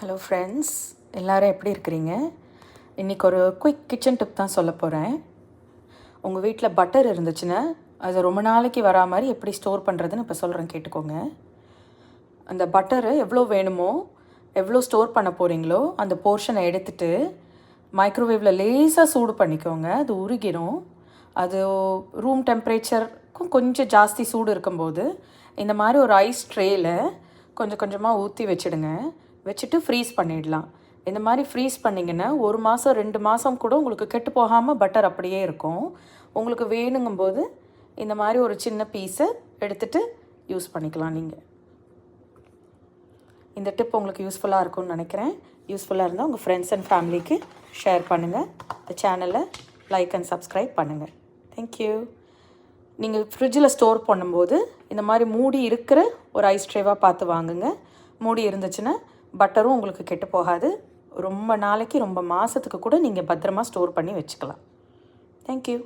Hello friends, எல்லோரும் எப்படி இருக்கிறீங்க? இன்றைக்கி ஒரு குயிக் கிச்சன் டிப் தான் சொல்ல போகிறேன். உங்கள் வீட்டில் பட்டர் இருந்துச்சுன்னா அது ரொம்ப நாளைக்கு வரா மாதிரி எப்படி ஸ்டோர் பண்ணுறதுன்னு இப்போ சொல்கிறேன், கேட்டுக்கோங்க. அந்த பட்டரை எவ்வளோ வேணுமோ, எவ்வளோ ஸ்டோர் பண்ண போகிறீங்களோ அந்த போர்ஷனை எடுத்துகிட்டு மைக்ரோவேவில் லேசாக சூடு பண்ணிக்கோங்க. அது உருகிடும். அது ரூம் டெம்பரேச்சருக்கும் கொஞ்சம் ஜாஸ்தி சூடு இருக்கும்போது இந்த மாதிரி ஒரு ஐஸ் ட்ரேயில் கொஞ்சம் கொஞ்சமாக ஊற்றி வச்சுட்டு ஃப்ரீஸ் பண்ணிடலாம். இந்த மாதிரி ஃப்ரீஸ் பண்ணிங்கன்னா 1 மாதம் 2 மாதம் கூட உங்களுக்கு கெட்டு போகாமல் பட்டர் அப்படியே இருக்கும். உங்களுக்கு வேணுங்கும்போது இந்த மாதிரி ஒரு சின்ன பீஸை எடுத்துகிட்டு யூஸ் பண்ணிக்கலாம். நீங்கள் இந்த டிப் உங்களுக்கு யூஸ்ஃபுல்லாக இருக்கும்னு நினைக்கிறேன். யூஸ்ஃபுல்லாக இருந்தால் உங்கள் ஃப்ரெண்ட்ஸ் அண்ட் ஃபேமிலிக்கு ஷேர் பண்ணுங்கள். இந்த சேனலை லைக் அண்ட் சப்ஸ்கிரைப் பண்ணுங்கள். தேங்க்யூ. நீங்கள் ஃப்ரிட்ஜில் ஸ்டோர் பண்ணும்போது இந்த மாதிரி மூடி இருக்கிற ஒரு ஐஸ் ட்ரேவாக பார்த்து வாங்குங்க. மூடி இருந்துச்சுன்னா பட்டரும் உங்களுக்கு கெட்டு போகாது. ரொம்ப நாளைக்கு, ரொம்ப மாதத்துக்கு கூட நீங்கள் பத்திரமா ஸ்டோர் பண்ணி வச்சுக்கலாம். தேங்க்யூ.